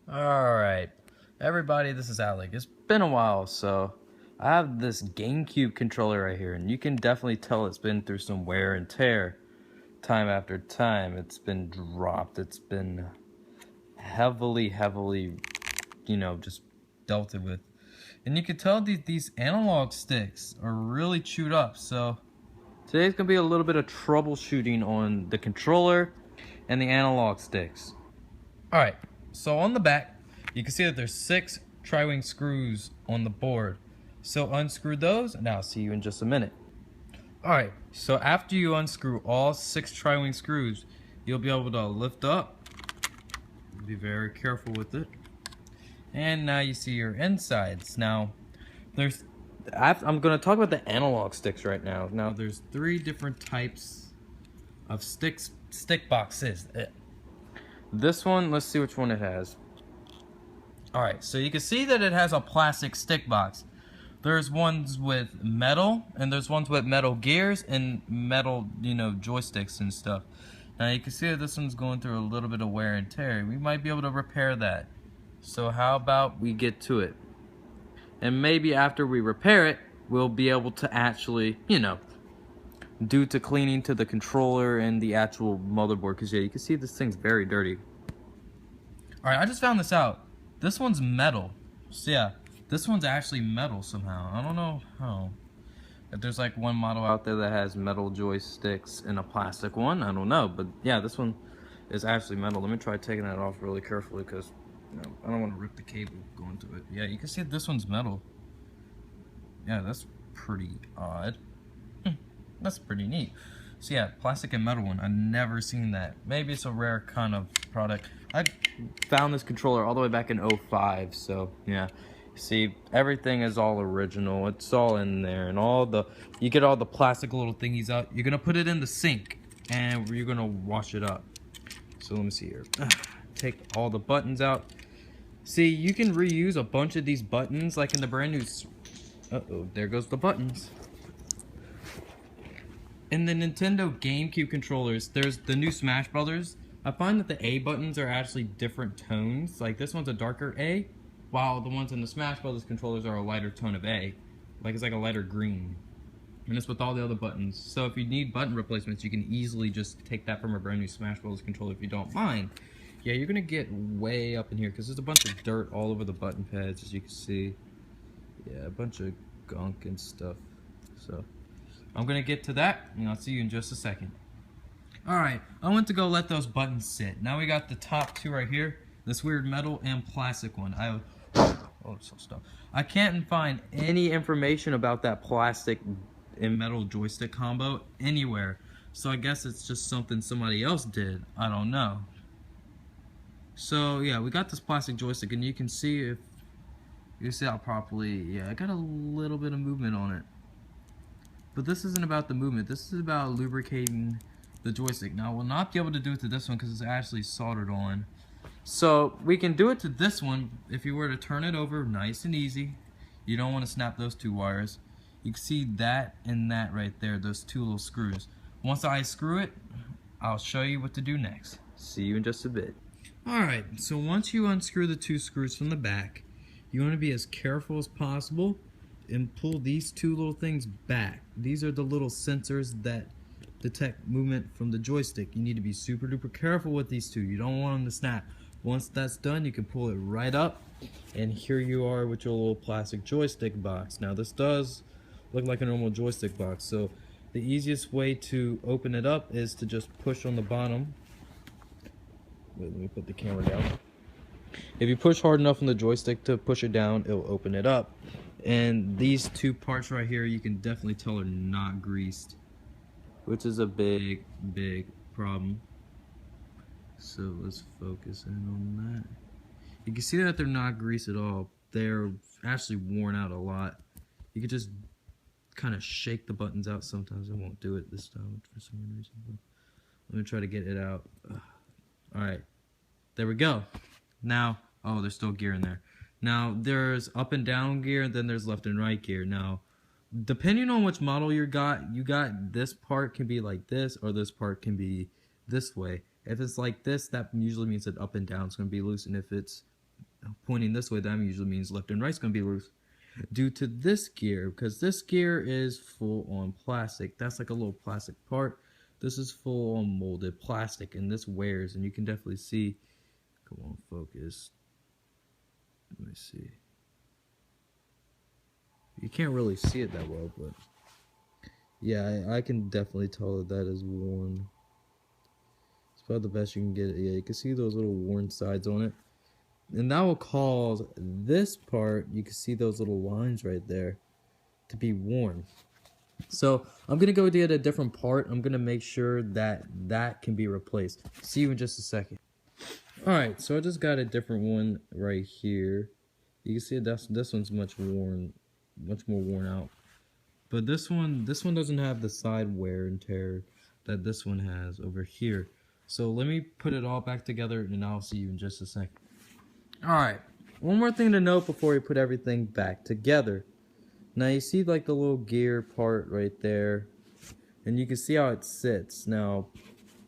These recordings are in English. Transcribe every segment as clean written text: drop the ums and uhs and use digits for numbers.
Alright, everybody, this is Alec. It's been a while, so I have this GameCube controller right here, and you can definitely tell it's been through some wear and tear time after time. It's been dropped, it's been heavily, just dealt with. And you can tell these analog sticks are really chewed up, so today's gonna be a little bit of troubleshooting on the controller and the analog sticks. Alright, so on the back, you can see that there's 6 tri-wing screws on the board. So unscrew those, and I'll see you in just a minute. Alright, so after you unscrew all 6 tri-wing screws, you'll be able to lift up. Be very careful with it. And now you see your insides. Now, I'm going to talk about the analog sticks right now. Now, there's 3 different types of stick boxes. This one, let's see which one it has. Alright, so you can see that it has a plastic stick box. There's ones with metal, and there's ones with metal gears and metal, joysticks and stuff. Now you can see that this one's going through a little bit of wear and tear. We might be able to repair that. So how about we get to it? And maybe after we repair it, we'll be able to actually, due to cleaning to the controller and the actual motherboard, because yeah, you can see this thing's very dirty. Alright, I just found this out. This one's metal. So yeah, this one's actually metal somehow. I don't know how. If there's like one model out there that has metal joysticks and a plastic one, I don't know. But yeah, this one is actually metal. Let me try taking that off really carefully, because I don't want to rip the cable going to it. Yeah, you can see this one's metal. Yeah, that's pretty odd. That's pretty neat. So yeah, plastic and metal one. I've never seen that. Maybe it's a rare kind of product. I found this controller all the way back in '05, so yeah. See, everything is all original. It's all in there, and you get all the plastic little thingies out. You're gonna put it in the sink, and you're gonna wash it up. So let me see here. Take all the buttons out. See, you can reuse a bunch of these buttons, like in the brand new. Uh-oh, there goes the buttons. In the Nintendo GameCube controllers, there's the new Smash Brothers. I find that the A buttons are actually different tones. Like this one's a darker A, while the ones in the Smash Brothers controllers are a lighter tone of A. Like it's like a lighter green. And it's with all the other buttons. So if you need button replacements, you can easily just take that from a brand new Smash Brothers controller if you don't mind. Yeah, you're gonna get way up in here because there's a bunch of dirt all over the button pads, as you can see. Yeah, a bunch of gunk and stuff. So I'm gonna get to that, and I'll see you in just a second. Alright, I went to go let those buttons sit. Now we got the top 2 right here. This weird metal and plastic one. I can't find any information about that plastic and metal joystick combo anywhere. So I guess it's just something somebody else did. I don't know. So yeah, we got this plastic joystick, and you can see how properly, yeah, I got a little bit of movement on it. But this isn't about the movement. This is about lubricating the joystick. Now, we'll not be able to do it to this one because it's actually soldered on. So, we can do it to this one if you were to turn it over nice and easy. You don't want to snap those 2 wires. You can see that and that right there, those 2 little screws. Once I screw it, I'll show you what to do next. See you in just a bit. Alright, so once you unscrew the 2 screws from the back, you want to be as careful as possible and pull these 2 little things back. These are the little sensors that detect movement from the joystick. You need to be super duper careful with these 2. You don't want them to snap. Once that's done, you can pull it right up, and here you are with your little plastic joystick box. Now this does look like a normal joystick box, so the easiest way to open it up is to just push on the bottom. Wait, let me put the camera down. If you push hard enough on the joystick to push it down, it'll open it up. And these 2 parts right here, you can definitely tell are not greased, which is a big problem. So let's focus in on that. You can see that they're not greased at all. They're actually worn out a lot. You can just kind of shake the buttons out. Sometimes I won't do it this time for some reason. I'm gonna try to get it out. Alright, there we go. Now, oh, there's still gear in there. Now, there's up and down gear, and then there's left and right gear. Now, depending on which model you got this part can be like this, or this part can be this way. If it's like this, that usually means that up and down is going to be loose, and if it's pointing this way, that usually means left and right's gonna be loose. Due to this gear, because this gear is full on plastic. That's like a little plastic part. This is full on molded plastic, and this wears, and you can definitely see. Come on, focus. Let me see. You can't really see it that well, but yeah, I can definitely tell that that is worn. It's probably the best you can get it. Yeah, you can see those little worn sides on it. And that will cause this part, you can see those little lines right there, to be worn. So I'm going to go get a different part. I'm going to make sure that that can be replaced. See you in just a second. Alright, so I just got a different one right here. You can see this one's much more worn out. But this one doesn't have the side wear and tear that this one has over here. So let me put it all back together and I'll see you in just a second. Alright, one more thing to note before we put everything back together. Now you see like the little gear part right there, and you can see how it sits. Now,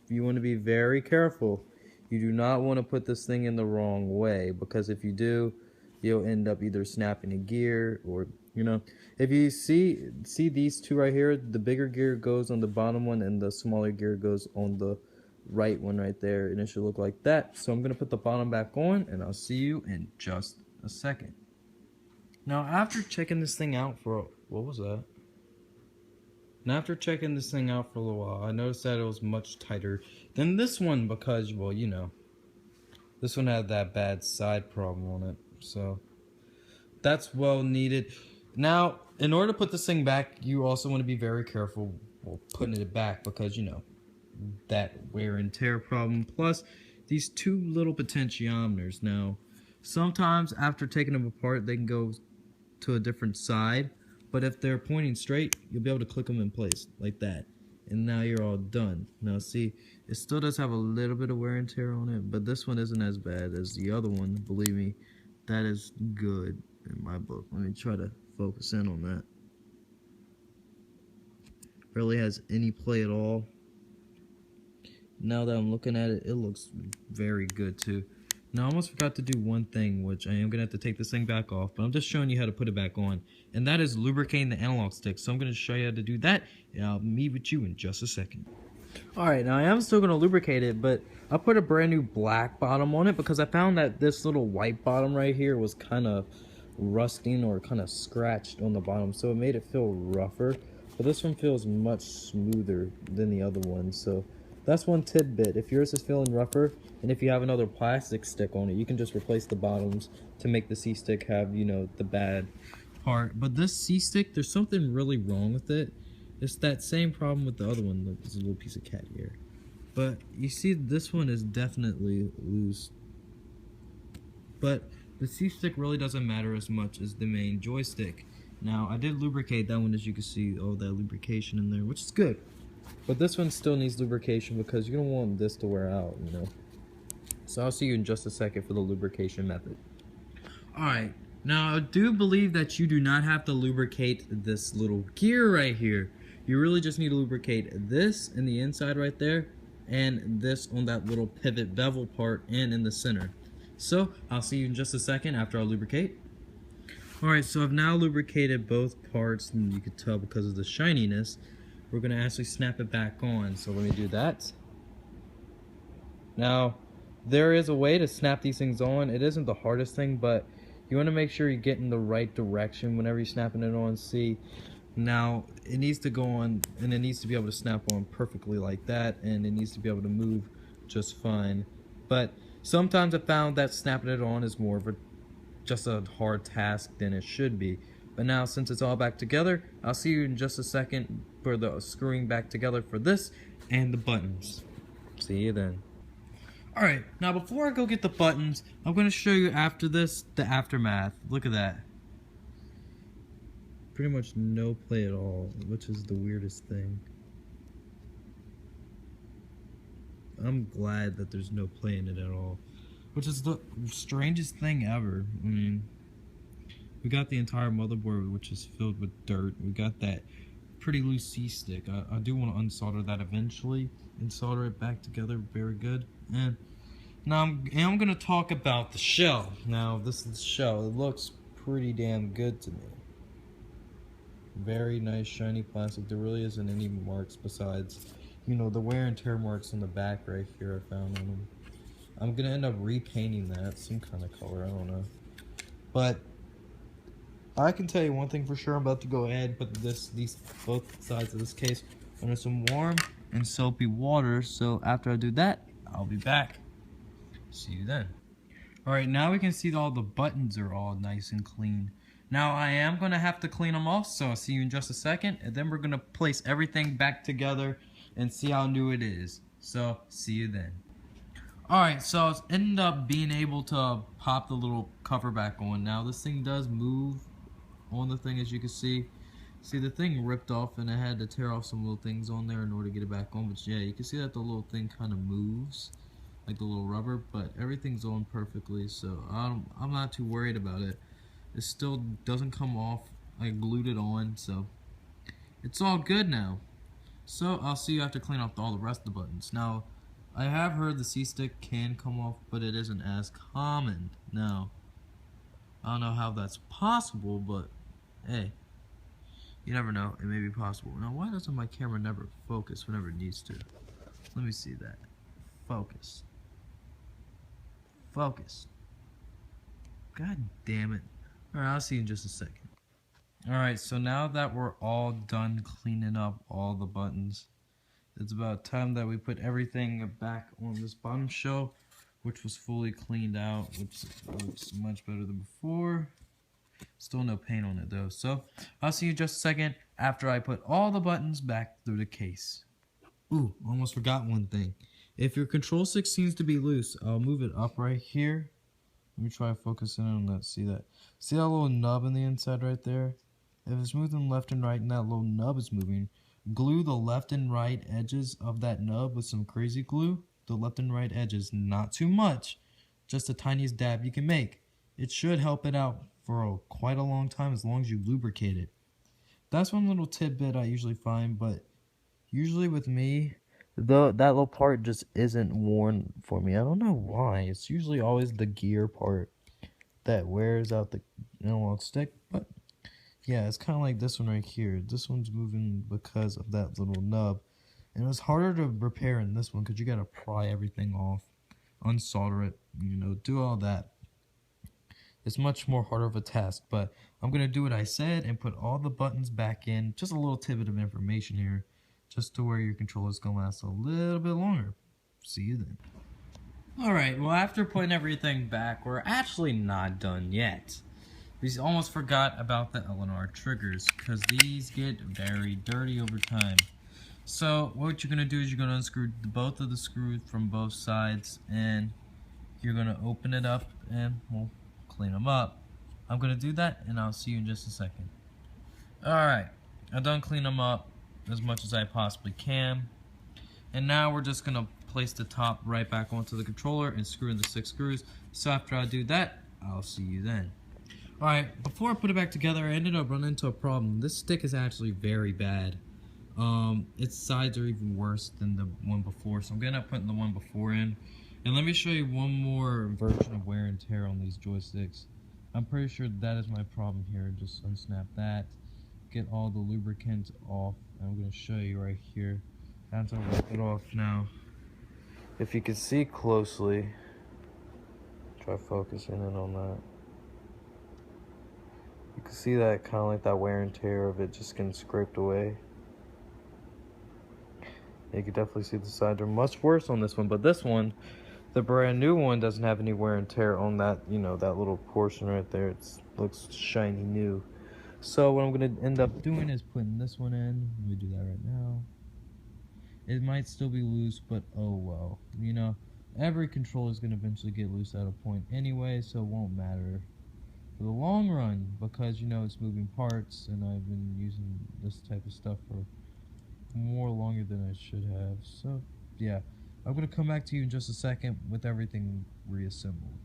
you want to be very careful. You do not want to put this thing in the wrong way, because if you do, you'll end up either snapping a gear or, you know, if you see these two right here, the bigger gear goes on the bottom one and the smaller gear goes on the right one right there, and it should look like that. So I'm going to put the bottom back on and I'll see you in just a second. Now after checking this thing out for what was that? Now after checking this thing out for a little while, I noticed that it was much tighter than this one because, well, you know, this one had that bad side problem on it. So that's well needed. Now, in order to put this thing back, you also want to be very careful while putting it back because, you know, that wear and tear problem, plus these two little potentiometers. Now sometimes after taking them apart they can go to a different side, but if they're pointing straight you'll be able to click them in place like that, and now you're all done. Now see, it still does have a little bit of wear and tear on it, but this one isn't as bad as the other one. Believe me, that is good in my book. Let me try to focus in on that. Barely has any play at all. Now that I'm looking at it, it looks very good too. Now I almost forgot to do one thing, which I am going to have to take this thing back off, but I'm just showing you how to put it back on, and that is lubricating the analog stick. So I'm going to show you how to do that, and I'll meet with you in just a second. Alright, now I am still going to lubricate it, but I put a brand new black bottom on it because I found that this little white bottom right here was kind of rusting or kind of scratched on the bottom, so it made it feel rougher. But this one feels much smoother than the other one, so that's one tidbit. If yours is feeling rougher, and if you have another plastic stick on it, you can just replace the bottoms to make the C-stick have, you know, the bad part. But this C-stick, there's something really wrong with it. It's that same problem with the other one. Look, there's a little piece of cat hair. But you see, this one is definitely loose. But the C-stick really doesn't matter as much as the main joystick. Now, I did lubricate that one, as you can see, all that lubrication in there, which is good. But this one still needs lubrication because you don't want this to wear out, you know. So I'll see you in just a second for the lubrication method. Alright, now I do believe that you do not have to lubricate this little gear right here. You really just need to lubricate this in the inside right there, and this on that little pivot bevel part and in the center. So I'll see you in just a second after I lubricate. Alright, so I've now lubricated both parts, and you can tell because of the shininess. We're going to actually snap it back on, so let me do that. Now, there is a way to snap these things on. It isn't the hardest thing, but you want to make sure you get in the right direction whenever you're snapping it on. See, now it needs to go on, and it needs to be able to snap on perfectly like that, and it needs to be able to move just fine. But sometimes I found that snapping it on is more of just a hard task than it should be. But now, since it's all back together, I'll see you in just a second for the screwing back together for this and the buttons. See you then. Alright, now before I go get the buttons, I'm going to show you after this, the aftermath. Look at that. Pretty much no play at all, which is the weirdest thing. I'm glad that there's no play in it at all, which is the strangest thing ever. I mean, we got the entire motherboard, which is filled with dirt. We got that pretty loose C-stick. I do want to unsolder that eventually and solder it back together very good. And Now I'm gonna talk about the shell. Now this is the shell. It looks pretty damn good to me. Very nice shiny plastic. There really isn't any marks besides, you know, the wear and tear marks on the back right here I found on them. I'm gonna end up repainting that some kind of color, I don't know. But I can tell you one thing for sure. I'm about to go ahead and put these both sides of this case under some warm and soapy water. So after I do that, I'll be back. See you then. Alright, now we can see that all the buttons are all nice and clean. Now I am going to have to clean them off, so I'll see you in just a second. And then we're going to place everything back together and see how new it is. So, see you then. Alright, so I ended up being able to pop the little cover back on. Now this thing does move on the thing, as you can see. See, the thing ripped off and I had to tear off some little things on there in order to get it back on. But yeah, you can see that the little thing kind of moves, like the little rubber, but everything's on perfectly, so I'm not too worried about it. It still doesn't come off. I glued it on, so it's all good now. So I'll see you after clean off all the rest of the buttons. Now, I have heard the C-stick can come off, but it isn't as common. Now, I don't know how that's possible, but hey, you never know. It may be possible. Now, why doesn't my camera never focus whenever it needs to? Let me see that. Focus. Focus. God damn it. Alright, I'll see you in just a second. Alright, so now that we're all done cleaning up all the buttons, it's about time that we put everything back on this bottom shelf, which was fully cleaned out, which looks much better than before. Still no paint on it though, so I'll see you in just a second after I put all the buttons back through the case. Ooh, almost forgot one thing. If your control stick seems to be loose, I'll move it up right here. Let me try focusing on that. See that? See that little nub on the inside right there? If it's moving left and right and that little nub is moving, glue the left and right edges of that nub with some crazy glue. The left and right edges, not too much, just the tiniest dab you can make. It should help it out for quite a long time as long as you lubricate it. That's one little tidbit I usually find, but usually with me, that little part just isn't worn for me. I don't know why. It's usually always the gear part that wears out the analog stick. But yeah, it's kind of like this one right here. This one's moving because of that little nub. And it's harder to repair in this one because you got to pry everything off, unsolder it, you know, do all that. It's much more harder of a task. But I'm going to do what I said and put all the buttons back in. Just a little tidbit of information here, just to where your controller is going to last a little bit longer. See you then. Alright, well after putting everything back, we're actually not done yet. We almost forgot about the LNR triggers, because these get very dirty over time. So what you're going to do is you're going to unscrew both of the screws from both sides, and you're going to open it up and we'll clean them up. I'm going to do that and I'll see you in just a second. Alright, I've done clean them up as much as I possibly can, and now we're just gonna place the top right back onto the controller and screw in the 6 screws. So after I do that, I'll see you then. Alright, before I put it back together, I ended up running into a problem. This stick is actually very bad. Its sides are even worse than the one before, so I'm gonna end up putting the one before in. And let me show you one more version of wear and tear on these joysticks. I'm pretty sure that is my problem here. Just unsnap that, get all the lubricant off. I'm going to show you right here. After I wipe it off now, if you can see closely, try focusing in on that. You can see that kind of like that wear and tear of it just getting scraped away. You can definitely see the sides are much worse on this one, but this one, the brand new one, doesn't have any wear and tear on that, you know, that little portion right there. It looks shiny new. So what I'm going to end up doing is putting this one in. Let me do that right now. It might still be loose, but oh well. You know, every controller is going to eventually get loose at a point anyway, so it won't matter for the long run, because, you know, it's moving parts, and I've been using this type of stuff for more longer than I should have. So, yeah. I'm going to come back to you in just a second with everything reassembled.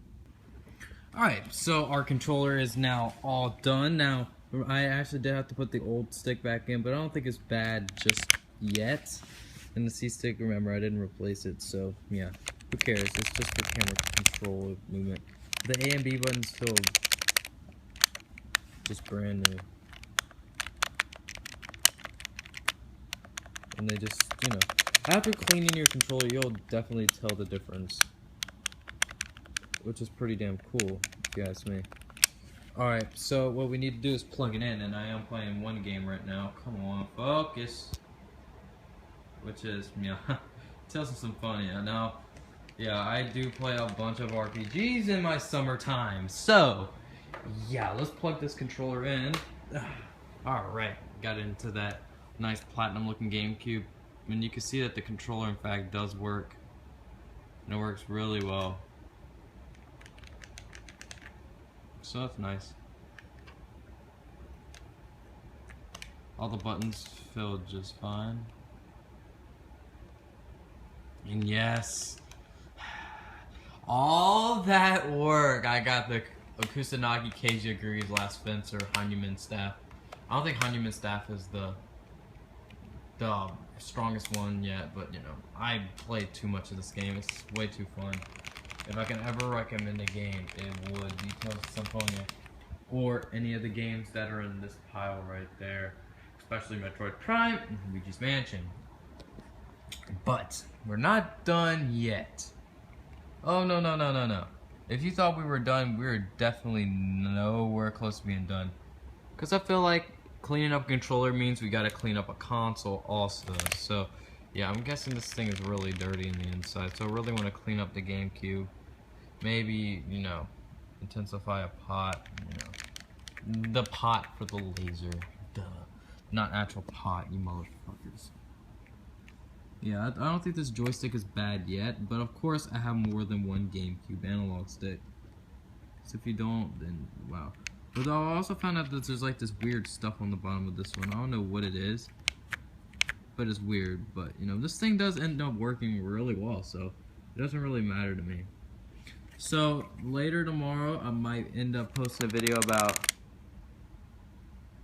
Alright, so our controller is now all done. Now, I actually did have to put the old stick back in, but I don't think it's bad just yet. And the C-stick, remember, I didn't replace it, so yeah. Who cares? It's just for camera control movement. The A and B buttons feel just brand new. And they just, you know, after cleaning your controller, you'll definitely tell the difference. Which is pretty damn cool, if you ask me. Alright, so what we need to do is plug it in, and I am playing one game right now. Come on, focus. Which is, yeah, Tales of Symphonia. Now, yeah, I do play a bunch of RPGs in my summertime. So, yeah, let's plug this controller in. Alright, got into that nice platinum looking GameCube. And you can see that the controller, in fact, does work. And it works really well. So that's nice. All the buttons feel just fine. And yes, all that work. I got the Kusanagi Keiji Agrees Last Fencer Hanuman staff. I don't think Hanuman staff is the strongest one yet, but you know, I played too much of this game. It's way too fun. If I can ever recommend a game, it would be Tales of Symphonia, or any of the games that are in this pile right there, especially Metroid Prime and Luigi's Mansion. But we're not done yet. Oh no no no no no! If you thought we were done, we were definitely nowhere close to being done. Cause I feel like cleaning up a controller means we gotta clean up a console also. So yeah, I'm guessing this thing is really dirty in the inside. So I really want to clean up the GameCube. Maybe, you know, intensify a pot. You know, the pot for the laser. Duh. Not actual pot, you motherfuckers. Yeah, I don't think this joystick is bad yet, but of course I have more than one GameCube analog stick. So if you don't, then wow. But I also found out that there's like this weird stuff on the bottom of this one. I don't know what it is, but it's weird. But you know, this thing does end up working really well, so it doesn't really matter to me. So later tomorrow, I might end up posting a video about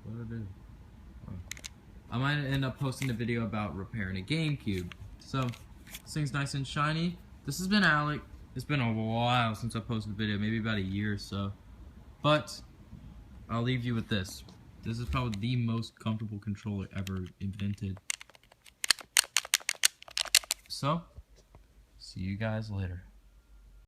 what did I do? I might end up posting a video about repairing a GameCube. So, this thing's nice and shiny. This has been Alec. It's been a while since I posted a video, maybe about a year or so. But, I'll leave you with this. This is probably the most comfortable controller ever invented. So, see you guys later.